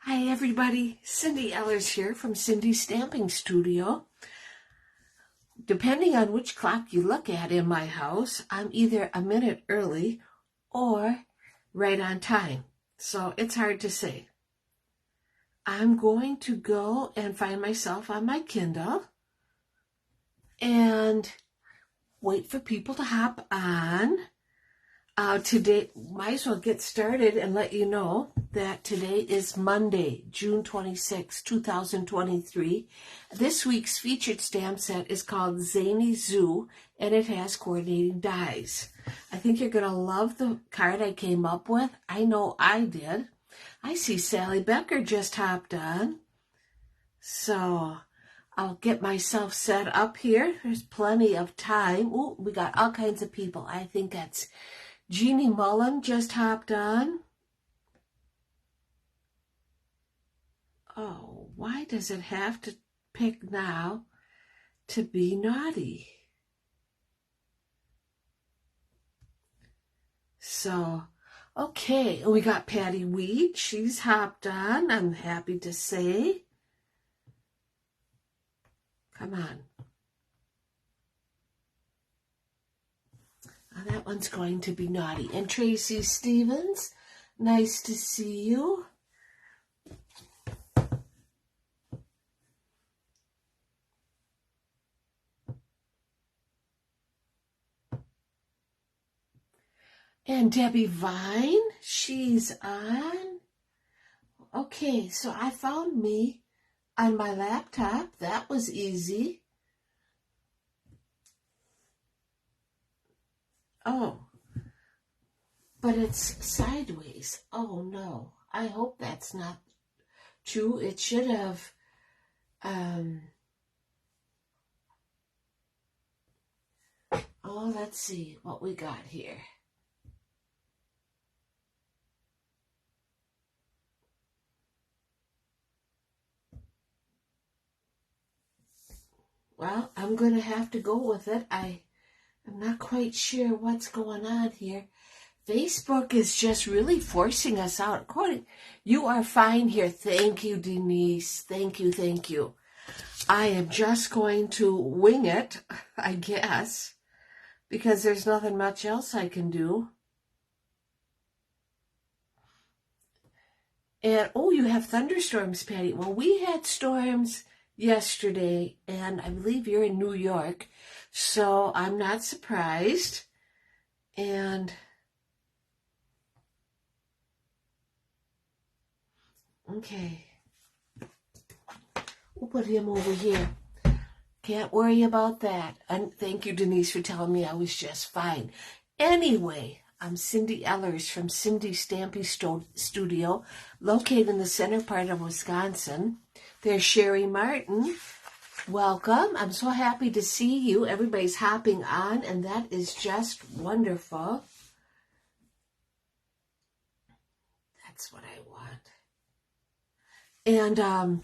Hi everybody, Cindy Ellers here from Cindy's Stamping Studio. Depending on which clock you look at in my house, I'm either a minute early or right on time. So it's hard to say. I'm going to go and find myself on my Kindle and wait for people to hop on. Today, might as well get started and let you know that today is Monday, June 26, 2023. This week's featured stamp set is called Zany Zoo, and it has coordinating dies. I think you're going to love the card I came up with. I know I did. I see Sally Becker just hopped on. So I'll get myself set up here. There's plenty of time. Oh, we got all kinds of people. I think that's Jeannie Mullen just hopped on. Oh, why does it have to pick now to be naughty? So, okay, we got Patty Weed. She's hopped on, I'm happy to say. Come on. Oh, that one's going to be naughty. And Tracy Stevens, nice to see you. And Debbie Vine, she's on. Okay, so I found me on my laptop. That was easy. Oh, but it's sideways. Oh no, I hope that's not true. It should have, oh, let's see what we got here. Well, I'm going to have to go with it. I'm not quite sure what's going on here. Facebook is just really forcing us out. You are fine here. Thank you, Denise. Thank you, thank you. I am just going to wing it, I guess, because there's nothing much else I can do. And, oh, you have thunderstorms, Patty. Well, we had storms yesterday, and I believe you're in New York, so I'm not surprised. And okay, we'll put him over here. Can't worry about that. And thank you, Denise, for telling me I was just fine. Anyway, I'm Cindy Ellers from Cindy's Stamping Studio, located in the center part of Wisconsin. There's Sherry Martin. Welcome. I'm so happy to see you. Everybody's hopping on, and that is just wonderful. That's what I want. And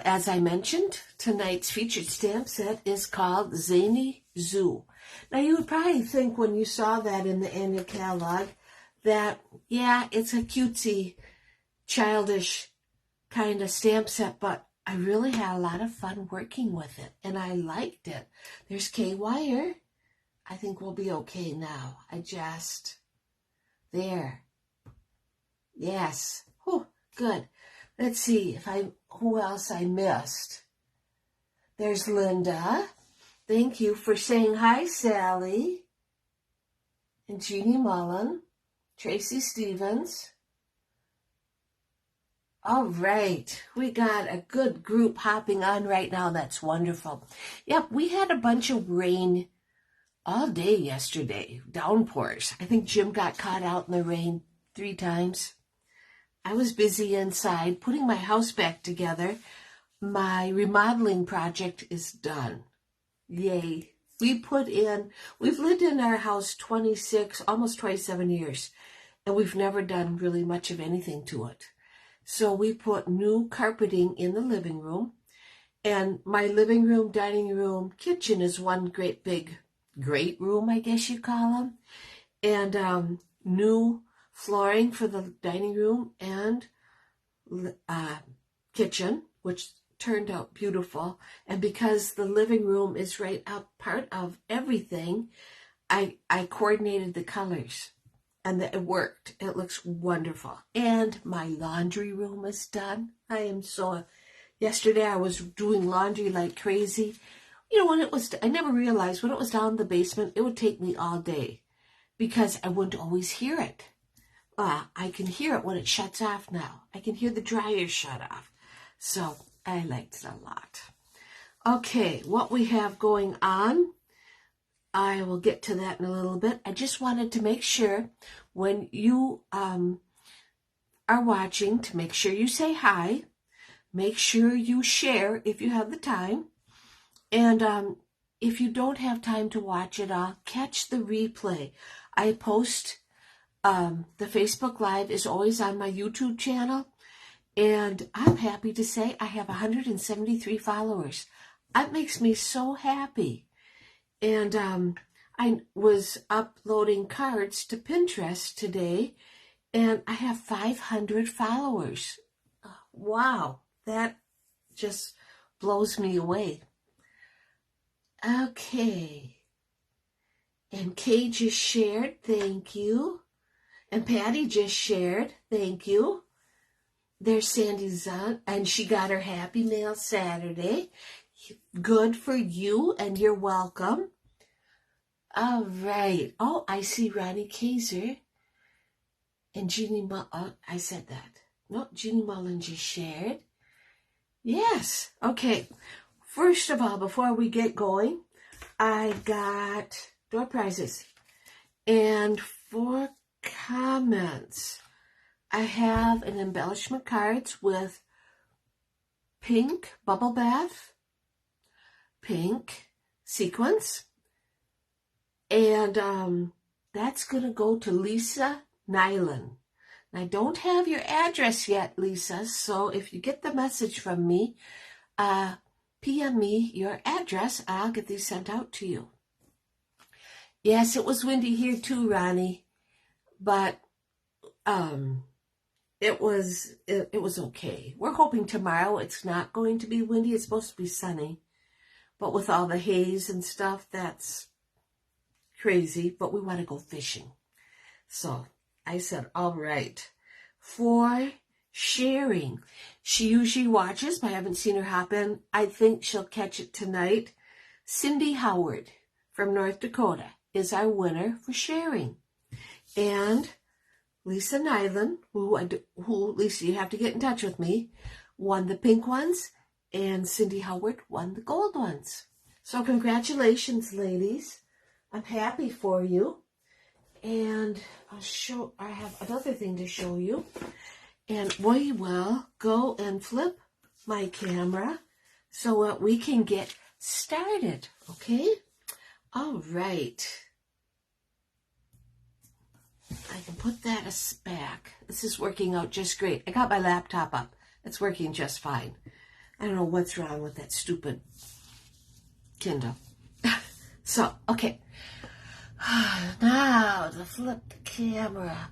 as I mentioned, tonight's featured stamp set is called Zany Zoo. Now, you would probably think when you saw that in the annual catalog that, yeah, it's a cutesy, childish kind of stamp set, but I really had a lot of fun working with it, and I liked it. There's K-Wire. I think we'll be okay now. There. Yes. Oh, good. Let's see who else I missed. There's Linda. Thank you for saying hi, Sally. And Jeannie Mullen. Tracy Stevens. All right, we got a good group hopping on right now. That's wonderful. Yep, we had a bunch of rain all day yesterday, downpours. I think Jim got caught out in the rain 3 times. I was busy inside putting my house back together. My remodeling project is done. Yay. We've lived in our house 26, almost 27 years, and we've never done really much of anything to it. So we put new carpeting in the living room, and my living room, dining room, kitchen is one great room, I guess you call them, and new flooring for the dining room and kitchen, which turned out beautiful. And because the living room is right up part of everything, I coordinated the colors. And it worked. It looks wonderful. And my laundry room is done. Yesterday I was doing laundry like crazy. You know, I never realized when it was down in the basement, it would take me all day because I wouldn't always hear it. I can hear it when it shuts off now. I can hear the dryer shut off. So I liked it a lot. Okay, what we have going on, I will get to that in a little bit. I just wanted to make sure when you are watching to make sure you say hi. Make sure you share if you have the time. And if you don't have time to watch it all, catch the replay. I post, the Facebook Live is always on my YouTube channel. And I'm happy to say I have 173 followers. That makes me so happy. And I was uploading cards to Pinterest today, and I have 500 followers. Wow, that just blows me away. Okay. And Kay just shared, thank you. And Patty just shared, thank you. There's Sandy Zany, and she got her Happy Mail Saturday. Good for you, and you're welcome. All right. Oh, I see Ronnie Kaiser and Jeannie Mullen. I said that. No, Jeannie Mullen just shared. Yes. Okay. First of all, before we get going, I got door prizes. And for comments, I have an embellishment cards with pink bubble bath, pink sequins, and that's going to go to Lisa Nyland. I don't have your address yet, Lisa, so if you get the message from me, PM me your address. I'll get these sent out to you. Yes, it was windy here too, Ronnie, but it was okay. We're hoping tomorrow it's not going to be windy. It's supposed to be sunny, but with all the haze and stuff, that's crazy. But we want to go fishing, so I said, all right. For sharing, she usually watches, but I haven't seen her hop in. I think she'll catch it tonight. Cindy Howard from North Dakota is our winner for sharing. And Lisa Nyland, who Lisa, you have to get in touch with me, won the pink ones, and Cindy Howard won the gold ones. So congratulations, ladies. I'm happy for you. And I have another thing to show you. And we will go and flip my camera so that we can get started, okay? All right. I can put that back. This is working out just great. I got my laptop up. It's working just fine. I don't know what's wrong with that stupid Kindle. So, okay. Now to flip the camera.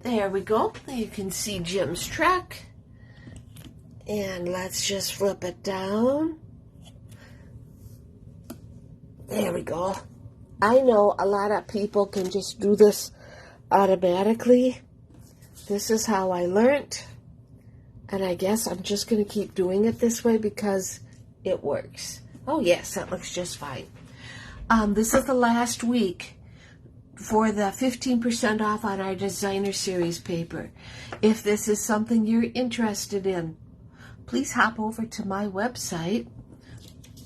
There we go. You can see Jim's truck. And let's just flip it down. There we go. I know a lot of people can just do this automatically. This is how I learned. And I guess I'm just going to keep doing it this way because it works. Oh, yes, that looks just fine. This is the last week for the 15% off on our designer series paper. If this is something you're interested in, please hop over to my website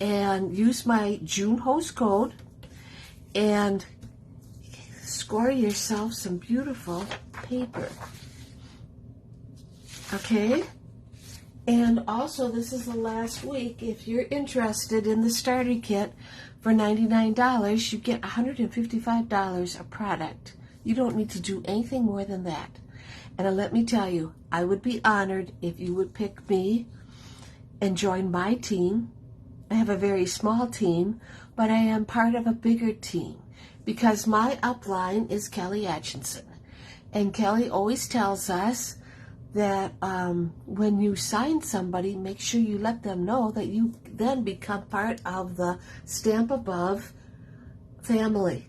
and use my June host code and score yourself some beautiful paper. Okay? And also, this is the last week. If you're interested in the starter kit for $99, you get $155 of product. You don't need to do anything more than that. And let me tell you, I would be honored if you would pick me and join my team. I have a very small team, but I am part of a bigger team because my upline is Kelly Atchison. And Kelly always tells us that when you sign somebody, make sure you let them know that you then become part of the Stamp Above family.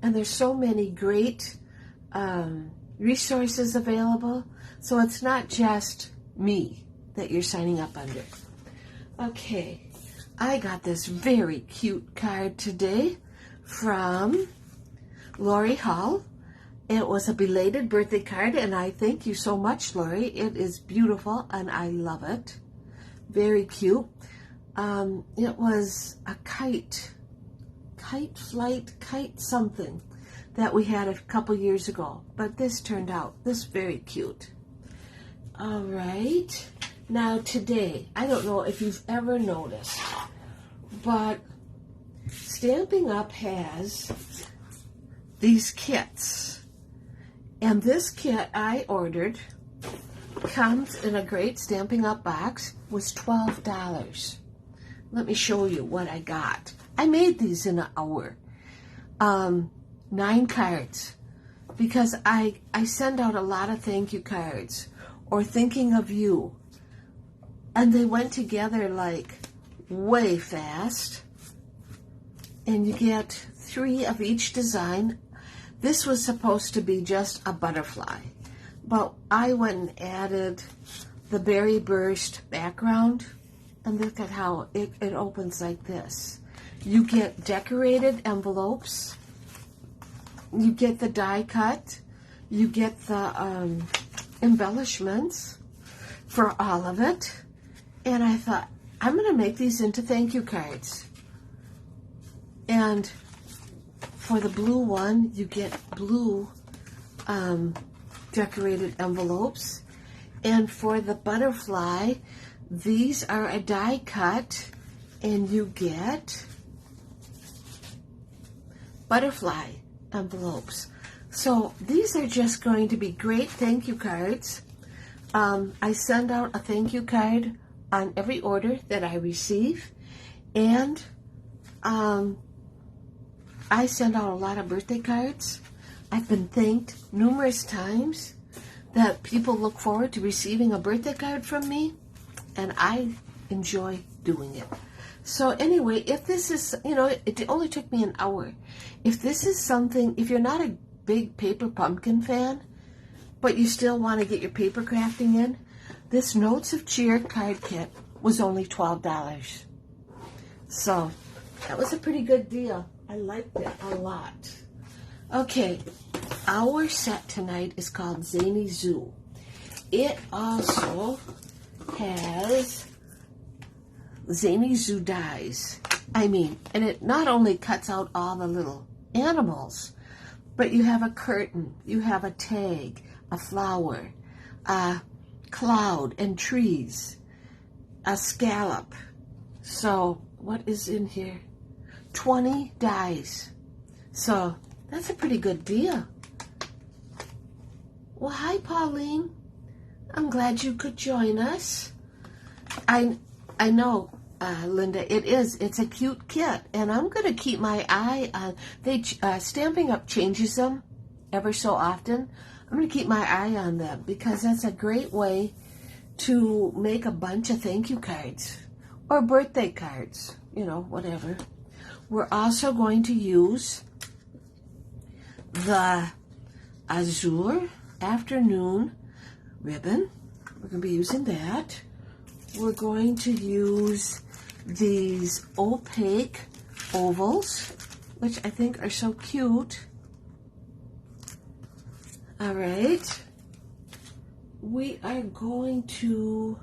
And there's so many great resources available. So it's not just me that you're signing up under. Okay, I got this very cute card today from Lori Hull. It was a belated birthday card, and I thank you so much, Lori. It is beautiful, and I love it. Very cute. It was a kite something that we had a couple years ago, but this turned out very cute. All right, now today, I don't know if you've ever noticed, but Stampin' Up! Has these kits. And this kit I ordered comes in a great Stampin' Up! Box, was $12. Let me show you what I got. I made these in an hour. 9 cards. Because I send out a lot of thank you cards or thinking of you. And they went together like way fast. And you get 3 of each design. This was supposed to be just a butterfly, but I went and added the berry burst background, and look at how it opens like this. You get decorated envelopes, you get the die cut, you get the embellishments for all of it, and I thought, I'm going to make these into thank you cards. And for the blue one, you get blue decorated envelopes. And for the butterfly, these are a die cut, and you get butterfly envelopes. So these are just going to be great thank you cards. I send out a thank you card on every order that I receive. And I send out a lot of birthday cards. I've been thanked numerous times that people look forward to receiving a birthday card from me, and I enjoy doing it. So anyway, if this is, it only took me an hour. If this is something, if you're not a big Paper Pumpkin fan, but you still want to get your paper crafting in, this Notes of Cheer card kit was only $12. So that was a pretty good deal. I liked it a lot. Okay, our set tonight is called Zany Zoo. It also has Zany Zoo dies. And it not only cuts out all the little animals, but you have a curtain, you have a tag, a flower, a cloud and trees, a scallop. So what is in here? 20 dies. So that's a pretty good deal. Well, hi, Pauline. I'm glad you could join us. I know, Linda, it's a cute kit, and I'm going to keep my eye on, Stampin' Up! Changes them ever so often. I'm going to keep my eye on them because that's a great way to make a bunch of thank you cards or birthday cards, whatever. We're also going to use the Azure Afternoon ribbon. We're going to be using that. We're going to use these opaque ovals, which I think are so cute. All right. We are going to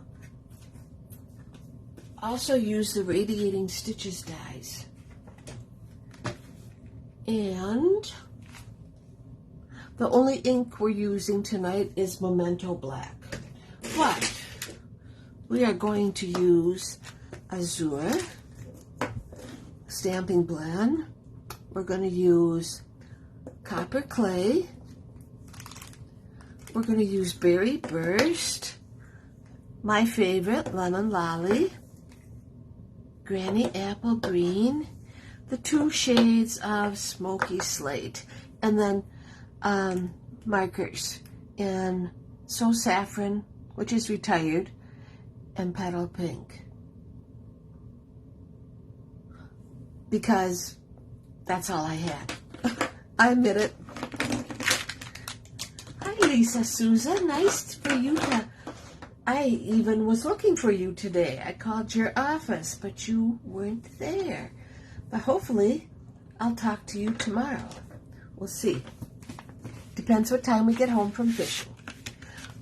also use the Radiating Stitches dies. And the only ink we're using tonight is Memento Black. But we are going to use Azure Stamping Blend. We're going to use Copper Clay. We're going to use Berry Burst, my favorite, Lemon Lolly, Granny Apple Green, the 2 shades of Smoky Slate, and then markers in So Saffron, which is retired, and Petal Pink. Because that's all I had. I admit it. Hi, Lisa Souza. Nice for you to... I even was looking for you today. I called your office, but you weren't there. But hopefully, I'll talk to you tomorrow. We'll see. Depends what time we get home from fishing.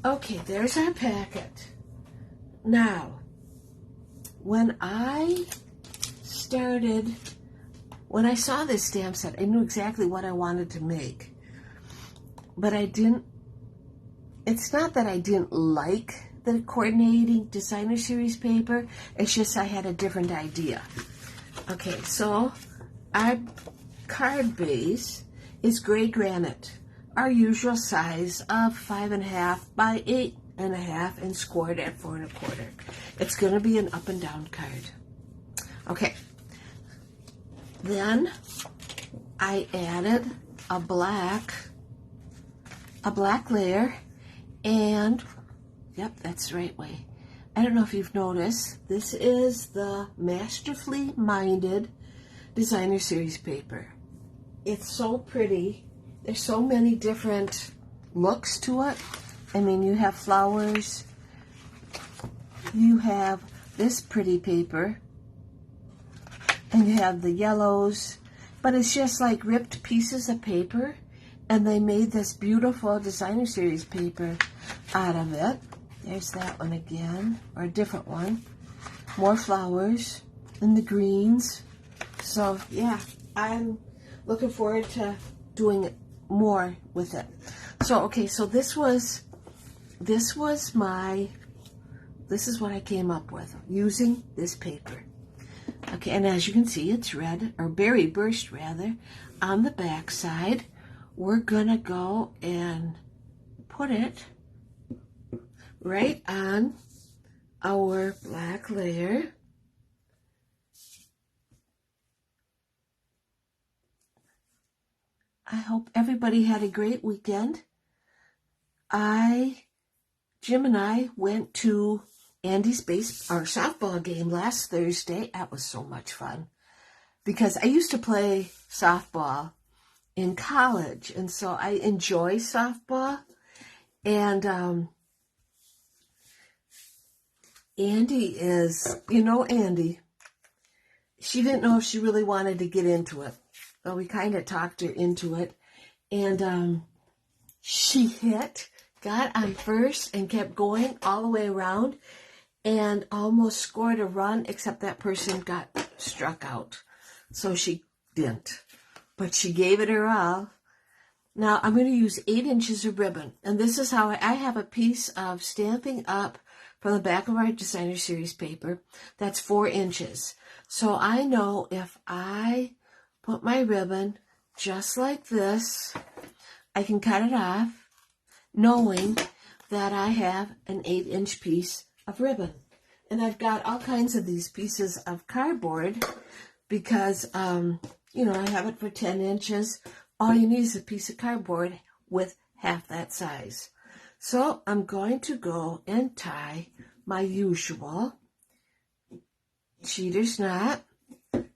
Okay, there's our packet. Now, when I saw this stamp set, I knew exactly what I wanted to make. But it's not that I didn't like the coordinating designer series paper, it's just I had a different idea. Okay, so our card base is gray granite, our usual size of 5.5 by 8.5 and scored at 4 1/4. It's going to be an up and down card. Okay, then I added a black layer, and yep, that's the right way. I don't know if you've noticed, this is the Masterfully Minded Designer Series paper. It's so pretty. There's so many different looks to it. I mean, you have flowers, you have this pretty paper, and you have the yellows, but it's just like ripped pieces of paper, and they made this beautiful designer series paper out of it. There's that one again, or a different one. More flowers and the greens. So yeah, I'm looking forward to doing it more with it. So okay, so this is what I came up with using this paper. Okay, and as you can see, it's red, or berry burst rather, on the back side. We're gonna go and put it right on our black layer. I hope everybody had a great weekend. Jim and I went to Andy's softball game last Thursday. That was so much fun because I used to play softball in college, and so I enjoy softball. And Andy is, Andy, she didn't know if she really wanted to get into it. Well, we kind of talked her into it, and she got on first and kept going all the way around and almost scored a run, except that person got struck out. So she didn't, but she gave it her all. Now I'm going to use 8 inches of ribbon, and this is how I have a piece of Stampin' Up from the back of our designer series paper that's 4 inches. So I know if I put my ribbon just like this, I can cut it off, knowing that I have an 8-inch piece of ribbon. And I've got all kinds of these pieces of cardboard because, I have it for 10 inches. All you need is a piece of cardboard with half that size. So I'm going to go and tie my usual cheater's knot,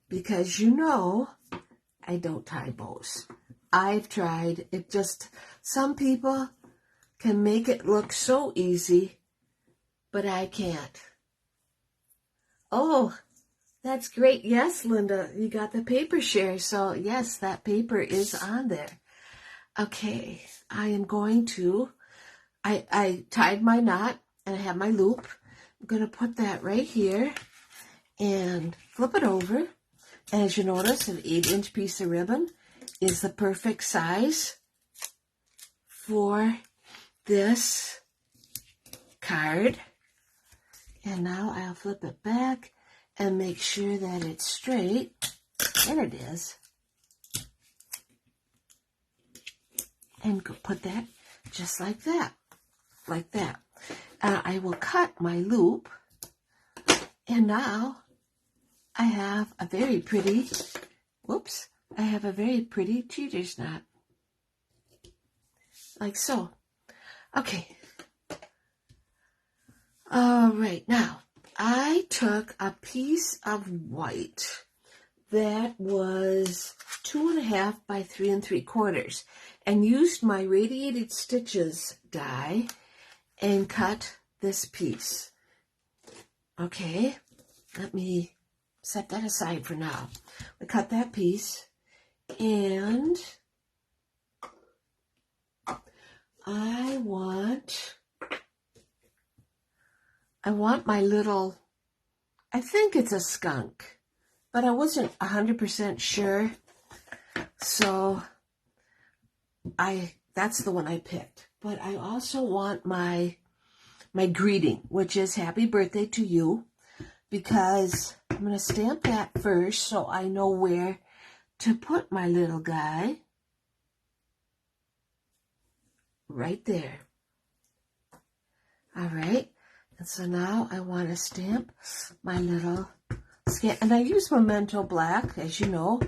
because I don't tie bows. I've tried. Some people can make it look so easy, but I can't. Oh, that's great. Yes, Linda, you got the paper share. So yes, that paper is on there. Okay, I tied my knot and I have my loop. I'm going to put that right here and flip it over. And as you notice, an 8-inch piece of ribbon is the perfect size for this card. And now I'll flip it back and make sure that it's straight. And it is. And go put that just like that. Like that. I will cut my loop. And now I have a very pretty, cheater's knot. like so. Okay. All right, now I took a piece of white that was 2.5 by 3 3/4 and used my radiated stitches die and cut this piece. Okay, let me set that aside for now. We cut that piece, and I want my little, I think it's a skunk, but I wasn't 100% sure, so that's the one I picked. But I also want my greeting, which is happy birthday to you, because I'm going to stamp that first so I know where to put my little guy. Right there. All right. And so now I want to stamp my little scan. And I use Memento Black, as you know,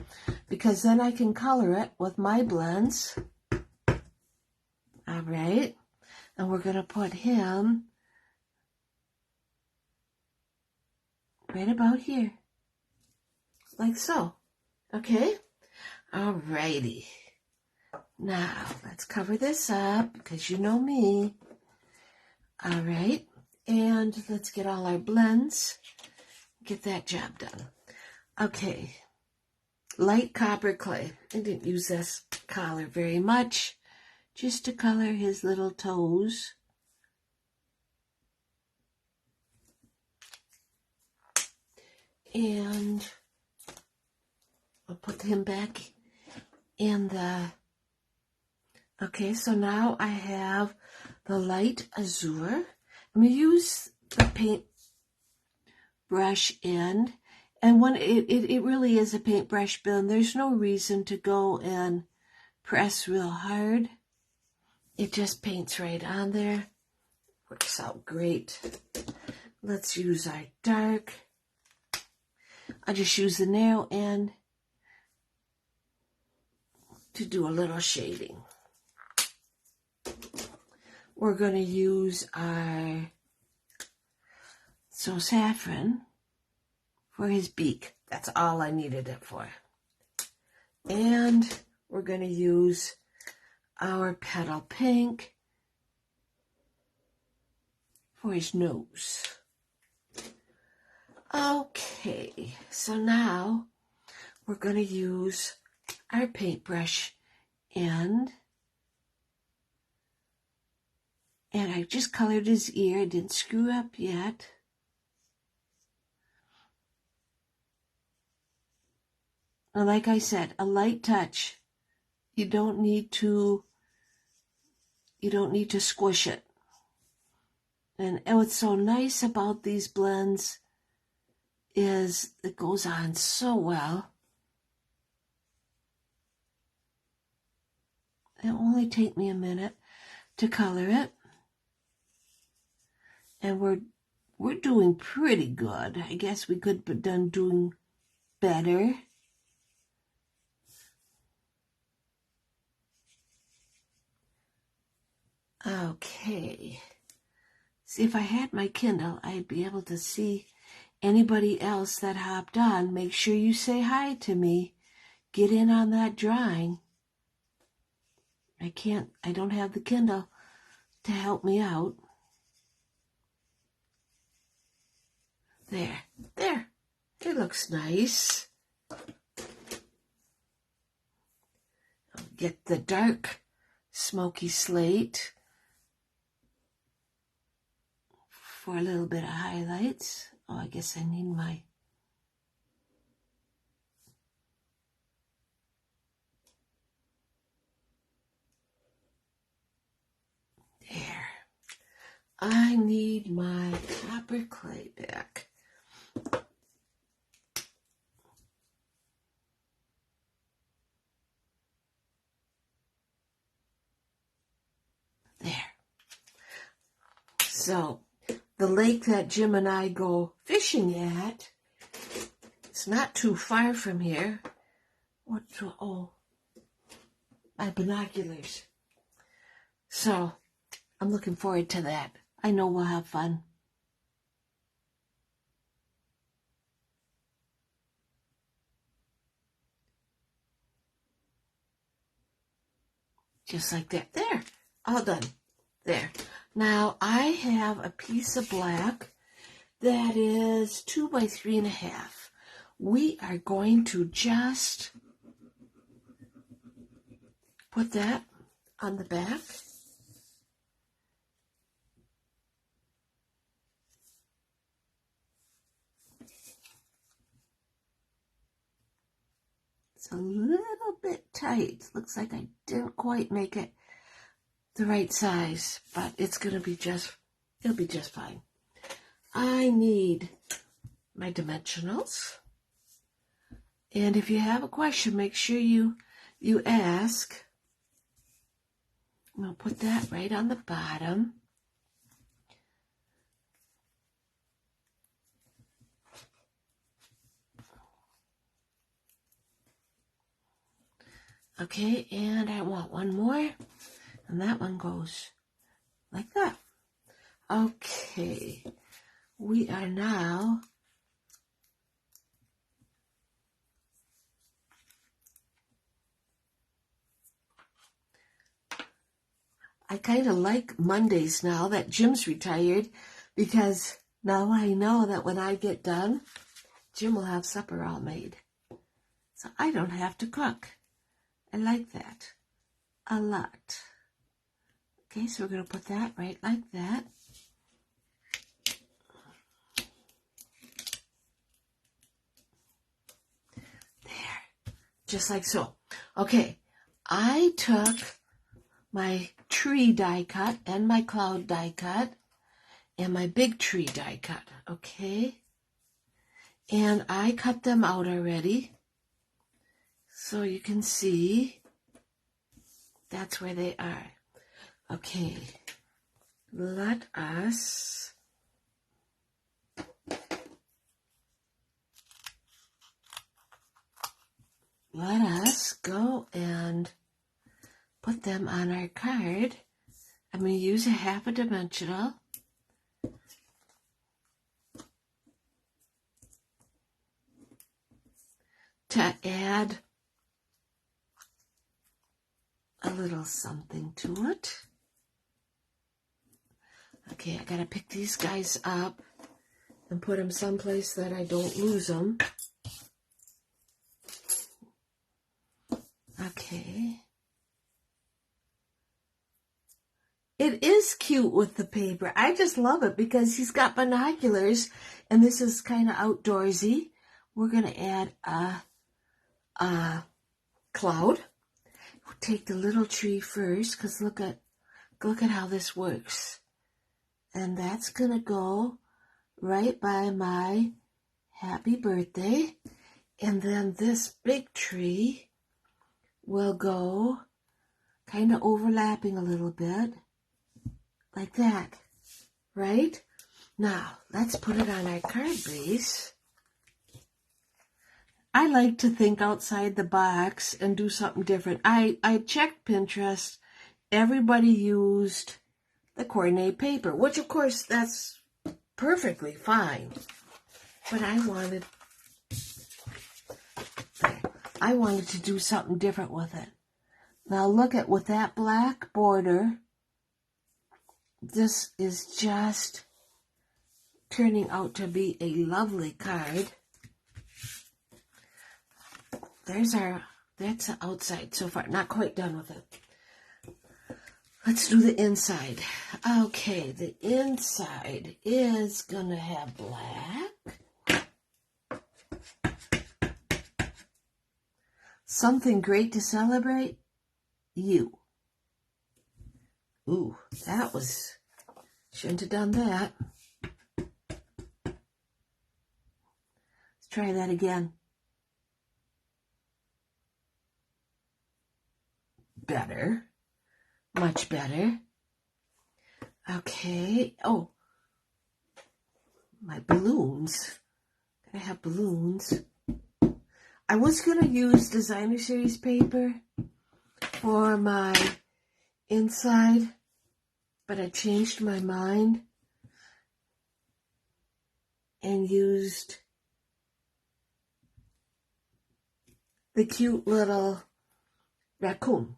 because then I can color it with my blends. All right. And we're going to put him right about here. Like so. Okay? All righty. Now, let's cover this up, because you know me. All right. And let's get all our blends. Get that job done. Okay. Light copper clay. I didn't use this color very much, just to color his little toes. And I'll put him back in the... Okay, so now I have the light azure. I'm going to use the paint brush end. And when it really is a paintbrush bin, there's no reason to go and press real hard. It just paints right on there. Works out great. Let's use our dark. I just use the narrow end to do a little shading. We're going to use our saffron for his beak. That's all I needed it for. And we're going to use our petal pink for his nose. Okay, so now we're going to use our paintbrush end. And I just colored his ear. I didn't screw up yet. And like I said, a light touch. You don't need to squish it. And what's so nice about these blends is it goes on so well. It'll only take me a minute to color it. And we're doing pretty good. I guess we could be done doing better. Okay. See, if I had my Kindle, I'd be able to see anybody else that hopped on. Make sure you say hi to me. Get in on that drawing. I don't have the Kindle to help me out. There. It looks nice. I'll get the dark smoky slate for a little bit of highlights. Oh, I guess I need my... There. I need my copper clay back. There. So, the lake that Jim and I go fishing at, it's not too far from here. Oh, my binoculars. So I'm looking forward to that. I know we'll have fun. Just like that. There. All done. There. Now I have a piece of black that is 2 by 3.5. We are going to just put that on the back. It's a little bit tight. Looks like I didn't quite make it the right size, but it's going to be it'll be just fine. I need my dimensionals. And if you have a question, make sure you ask. I'm going to put that right on the bottom. Okay, and I want one more. And that one goes like that. Okay, we are now I kind of like Mondays now that Jim's retired, because now I know that when I get done, Jim will have supper all made. So I don't have to cook. I like that a lot. Okay, so we're going to put that right like that. There, just like so. Okay, I took my tree die cut and my cloud die cut and my big tree die cut, okay? And I cut them out already, so you can see that's where they are. Okay, let us go and put them on our card. I'm going to use a half a dimensional. To add a little something to it. Okay, I gotta pick these guys up and put them someplace that I don't lose them. Okay. It is cute with the paper. I just love it because he's got binoculars and this is kind of outdoorsy. We're gonna add a cloud. We'll take the little tree first, because look at how this works. And that's gonna go right by my happy birthday. And then this big tree will go kind of overlapping a little bit, like that, right? Now, let's put it on our card base. I like to think outside the box and do something different. I checked Pinterest. Everybody used the coordinate paper, which of course that's perfectly fine. But I wanted to do something different with it. Now look at, with that black border, this is just turning out to be a lovely card. That's the outside so far. Not quite done with it. Let's do the inside. Okay, the inside is gonna have black. Something great to celebrate? You. Ooh, shouldn't have done that. Let's try that again. Better. Much better. Okay. Oh, my balloons. I have balloons. I was going to use designer series paper for my inside, but I changed my mind and used the cute little raccoon.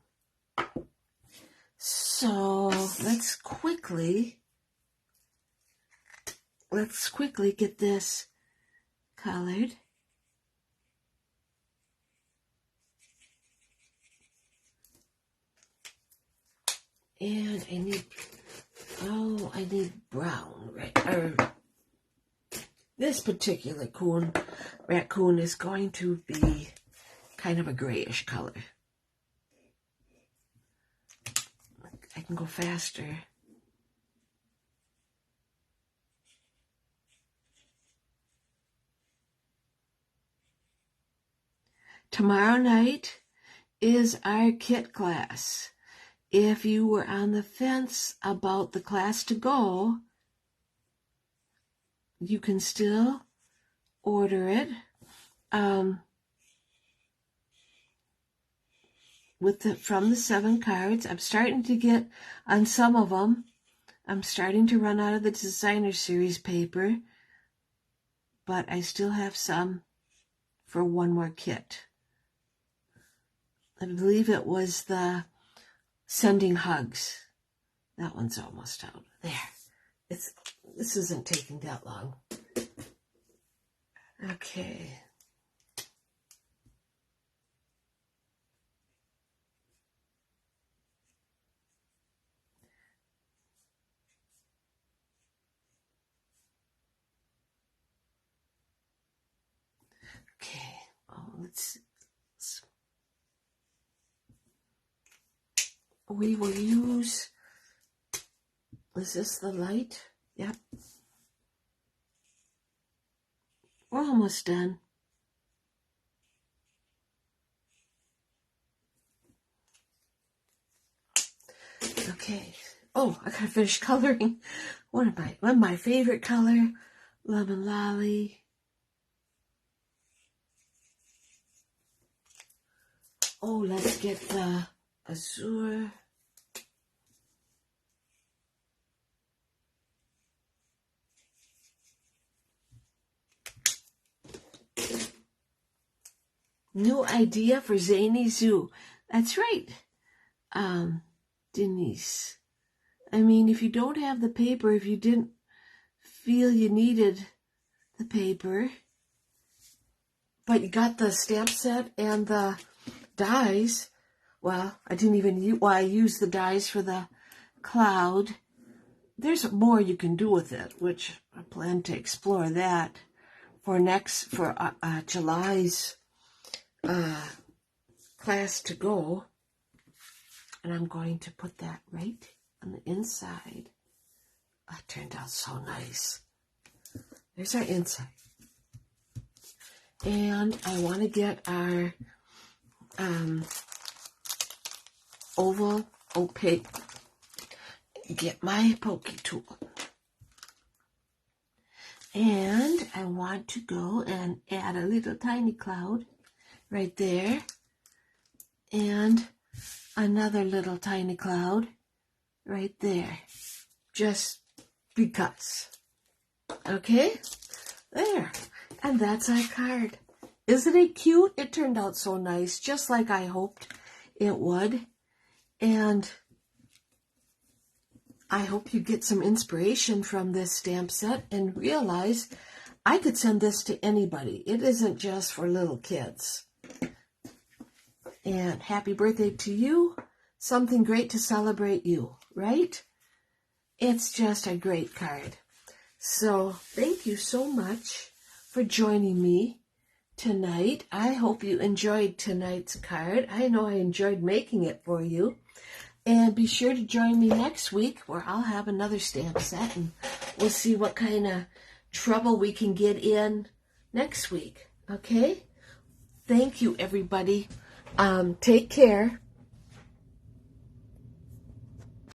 So let's quickly get this colored. And I need brown, right? This particular raccoon is going to be kind of a grayish color. I can go faster. Tomorrow night is our kit class. If you were on the fence about the class to go, you can still order it from the 7 cards. I'm starting to get on some of them. I'm starting to run out of the designer series paper, but I still have some for one more kit. I believe it was the Sending Hugs. That one's almost out. There. This isn't taking that long. Okay. Okay. Oh, let's we will use, is this the light? Yep. We're almost done. Okay. Oh, I gotta finish coloring. One of my favorite color, Lemon Lolly. Oh, let's get the Azure. New idea for Zany Zoo. That's right, Denise. I mean, if you don't have the paper, if you didn't feel you needed the paper, but you got the stamp set and the dies, well, I used the dies for the cloud. There's more you can do with it, which I plan to explore that for July's class to go. And I'm going to put that right on the inside. Oh, it turned out so nice. There's our inside. And I want to get our oval opaque, get my pokey tool. And I want to go and add a little tiny cloud right there. And another little tiny cloud right there. Just because. Okay? There. And that's our card. Isn't it cute? It turned out so nice, just like I hoped it would. And I hope you get some inspiration from this stamp set and realize I could send this to anybody. It isn't just for little kids. And happy birthday to you. Something great to celebrate you, right? It's just a great card. So thank you so much for joining me tonight. I hope you enjoyed tonight's card. I know I enjoyed making it for you. And be sure to join me next week where I'll have another stamp set and we'll see what kind of trouble we can get in next week. Okay? Thank you, everybody. Take care.